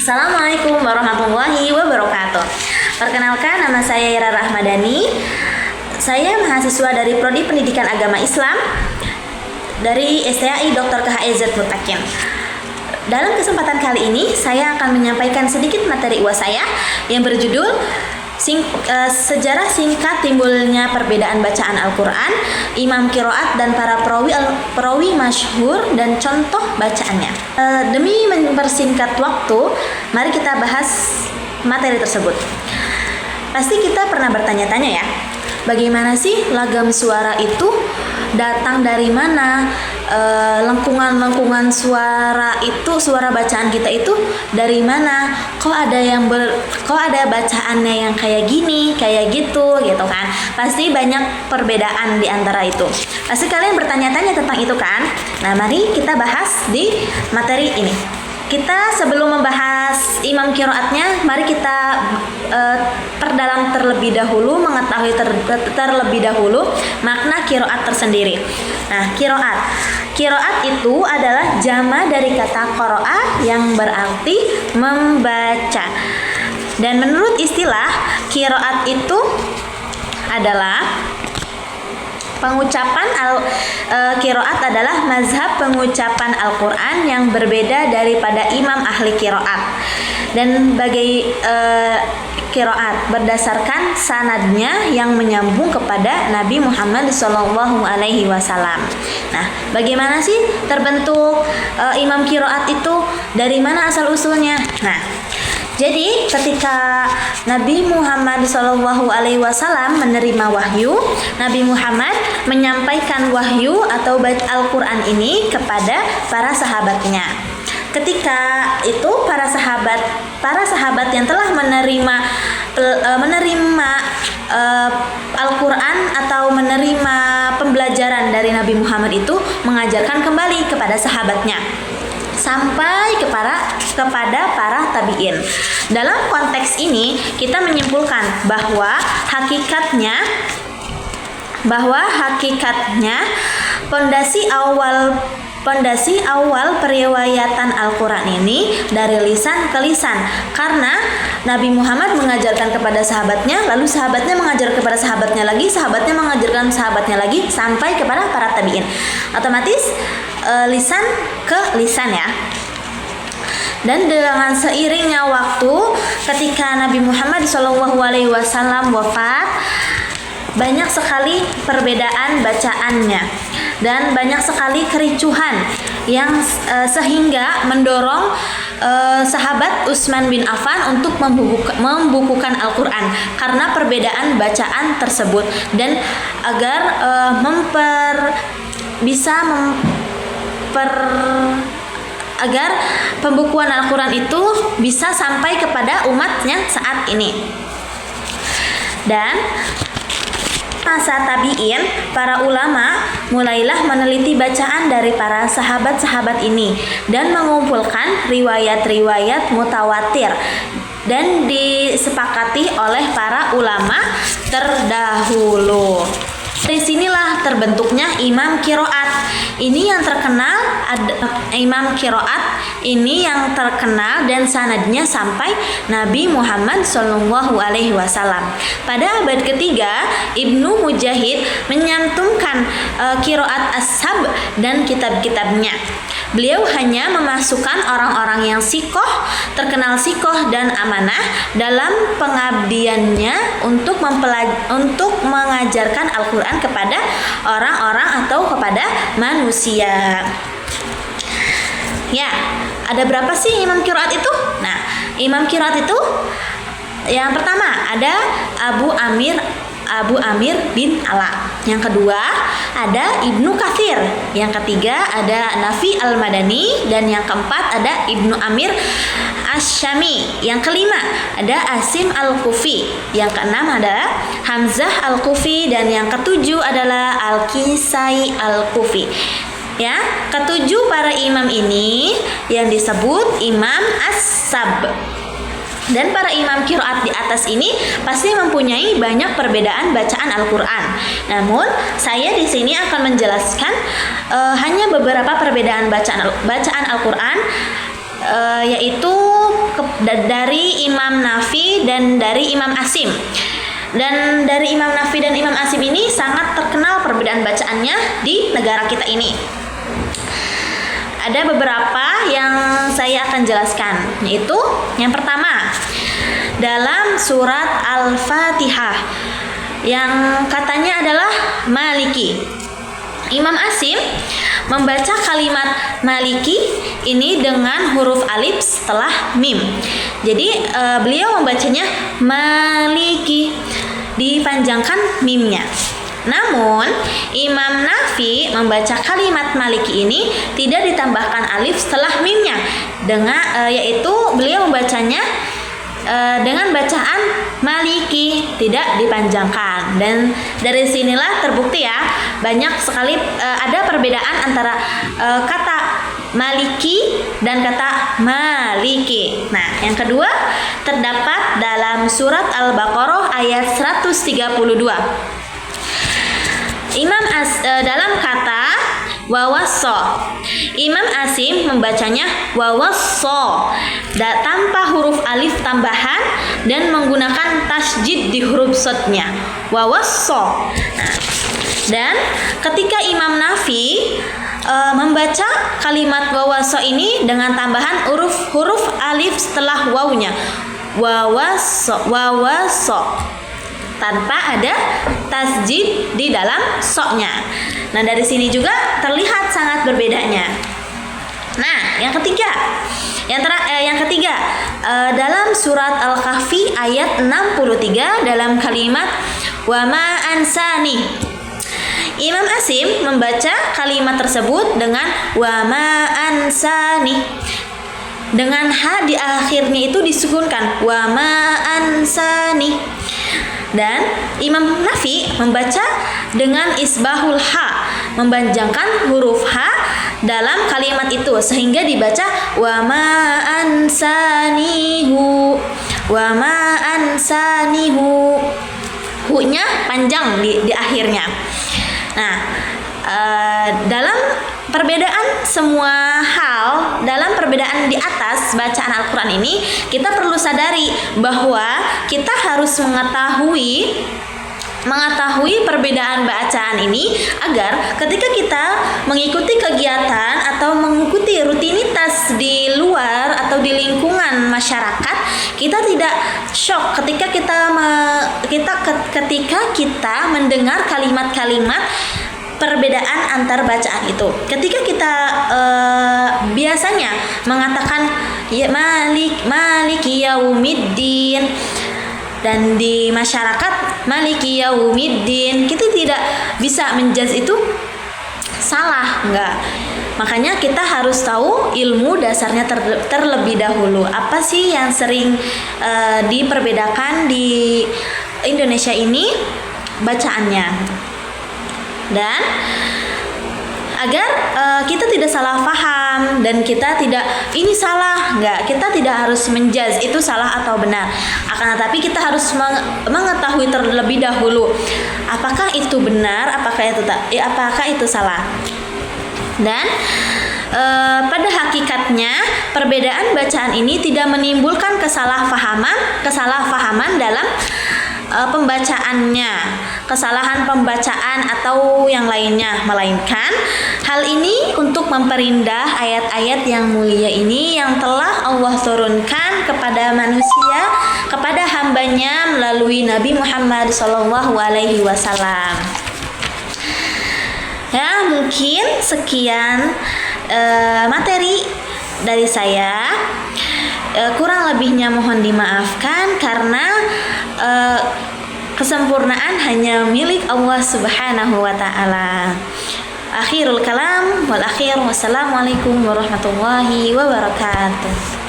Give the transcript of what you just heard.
Assalamualaikum warahmatullahi wabarakatuh. Perkenalkan, nama saya Ira Rahmadani. Saya mahasiswa dari Prodi Pendidikan Agama Islam dari STAI Dr. KHEZ Mutakin. Dalam kesempatan kali ini, saya akan menyampaikan sedikit materi UAS saya yang berjudul Sejarah singkat timbulnya perbedaan bacaan Al-Quran, imam kiroat dan para perawi masyhur dan contoh bacaannya. Demi mempersingkat waktu, mari kita bahas materi tersebut. Pasti kita pernah bertanya-tanya ya, bagaimana sih lagam suara itu datang dari mana? Lengkungan suara itu, suara bacaan kita itu dari mana? Kok ada bacaannya yang kayak gini, kayak gitu kan? Pasti banyak perbedaan di antara itu. Pasti kalian bertanya-tanya tentang itu kan? Nah, mari kita bahas di materi ini. Kita sebelum membahas imam kiroatnya, mari kita perdalam terlebih dahulu, mengetahui terlebih dahulu makna kiroat tersendiri. Nah, kiroat itu adalah jama dari kata qoro'a yang berarti membaca. Dan menurut istilah, kiroat itu adalah pengucapan kiroat adalah mazhab pengucapan Al-Quran yang berbeda daripada imam ahli kiroat. Dan bagi kiroat berdasarkan sanadnya yang menyambung kepada Nabi Muhammad SAW. Nah, bagaimana sih terbentuk imam kiroat itu? Dari mana asal usulnya? Nah, jadi ketika Nabi Muhammad SAW menerima wahyu, Nabi Muhammad menyampaikan wahyu atau Al-Quran ini kepada para sahabatnya. Ketika itu para sahabat yang telah menerima Al-Quran atau menerima pembelajaran dari Nabi Muhammad itu mengajarkan kembali kepada sahabatnya sampai kepada para tabi'in. Dalam konteks ini kita menyimpulkan bahwa hakikatnya pondasi awal periwayatan Al-Quran ini dari lisan ke lisan, karena Nabi Muhammad mengajarkan kepada sahabatnya, lalu sahabatnya mengajar kepada sahabatnya lagi, sahabatnya mengajarkan sahabatnya lagi, sampai kepada para tabi'in. Otomatis lisan ke lisan ya. Dan dengan seiringnya waktu, ketika Nabi Muhammad SAW wafat, banyak sekali perbedaan bacaannya dan banyak sekali kericuhan yang sehingga mendorong sahabat Utsman bin Affan untuk membukukan Al-Quran karena perbedaan bacaan tersebut, dan agar agar pembukuan Al-Quran itu bisa sampai kepada umatnya saat ini. Dan masa tabi'in, para ulama mulailah meneliti bacaan dari para sahabat-sahabat ini dan mengumpulkan riwayat-riwayat mutawatir dan disepakati oleh para ulama terdahulu. Dari sinilah terbentuknya imam kiroat. Imam kiroat ini yang terkenal dan sanadnya sampai Nabi Muhammad SAW. Pada abad ketiga, Ibnu Mujahid menyantumkan kiroat ashab dan kitab-kitabnya. Beliau hanya memasukkan orang-orang yang terkenal sikoh dan amanah dalam pengabdiannya untuk mengajarkan Al-Quran kepada orang-orang atau kepada manusia. Ya, ada berapa sih imam kiroat itu? Nah, imam kiroat itu yang pertama ada Abu Amir bin Ala. Yang kedua ada Ibnu Katsir. Yang ketiga ada Nafi al-Madani. Dan yang keempat ada Ibnu Amir Asy-Syami. Yang kelima ada Asim al-Kufi. Yang keenam adalah Hamzah al-Kufi. Dan yang ketujuh adalah Al-Kisai al-Kufi. Ya, ketujuh para imam ini yang disebut Imam As-Sab. Dan para imam kiroat di atas ini pasti mempunyai banyak perbedaan bacaan Al-Quran. Namun saya di sini akan menjelaskan hanya beberapa perbedaan bacaan Al-Quran, yaitu dari Imam Nafi dan dari Imam Asim. Dan dari Imam Nafi dan Imam Asim ini sangat terkenal perbedaan bacaannya di negara kita ini. Ada beberapa yang saya akan jelaskan, yaitu yang pertama dalam surat Al-Fatihah yang katanya adalah Maliki. Imam Asim membaca kalimat Maliki ini dengan huruf alif setelah mim. Jadi beliau membacanya Maliki, dipanjangkan mimnya. Namun Imam Nafi membaca kalimat Maliki ini tidak ditambahkan alif setelah mimnya, yaitu beliau membacanya dengan bacaan Maliki, tidak dipanjangkan. Dan dari sinilah terbukti ya, banyak sekali ada perbedaan antara kata Maliki dan kata Maliki. Nah, yang kedua terdapat dalam surat Al-Baqarah ayat 132. Dalam kata wawasso, Imam Asim membacanya wawasso tanpa huruf alif tambahan dan menggunakan tasjid di huruf sodnya, wawasso. Nah, dan ketika Imam Nafi membaca kalimat wawasso ini dengan tambahan huruf alif setelah wawunya, wawasso tanpa ada tasjid di dalam soknya. Nah, dari sini juga terlihat sangat berbedanya. Nah, yang ketiga dalam surat Al-Kahfi ayat 63 dalam kalimat wa ma ansani, Imam Asim membaca kalimat tersebut dengan wa ma ansani, dengan ha di akhirnya itu disukunkan, wa ma ansani. Dan Imam Nafi membaca dengan isbahul ha, mempanjangkan huruf ha dalam kalimat itu sehingga dibaca wa ma ansanihu, wa ma ansanihu, hu-nya panjang di akhirnya. Nah, dalam perbedaan semua hal, dalam perbedaan di atas bacaan Al-Quran ini, kita perlu sadari bahwa kita harus mengetahui perbedaan bacaan ini agar ketika kita mengikuti kegiatan atau mengikuti rutinitas di luar atau di lingkungan masyarakat, kita tidak shock ketika kita mendengar kalimat-kalimat perbedaan antar bacaan itu. Ketika kita biasanya mengatakan ya maliki yaumiddin, dan di masyarakat maliki yaumiddin, kita tidak bisa menjudge itu salah, enggak. Makanya kita harus tahu ilmu dasarnya terlebih dahulu. Apa sih yang sering diperbedakan di Indonesia ini bacaannya. Dan agar kita tidak salah paham dan kita tidak ini salah, enggak, kita tidak harus menjudge itu salah atau benar. Akan tetapi kita harus mengetahui terlebih dahulu apakah itu benar, apakah itu salah. Dan pada hakikatnya perbedaan bacaan ini tidak menimbulkan kesalahpahaman dalam pembacaannya, kesalahan pembacaan atau yang lainnya, melainkan hal ini untuk memperindah ayat-ayat yang mulia ini yang telah Allah turunkan kepada manusia, kepada hambanya melalui Nabi Muhammad SAW. Ya, mungkin sekian materi dari saya. Kurang lebihnya mohon dimaafkan karena kesempurnaan hanya milik Allah Subhanahu wa taala. Akhirul kalam wal akhir, wassalamualaikum warahmatullahi wabarakatuh.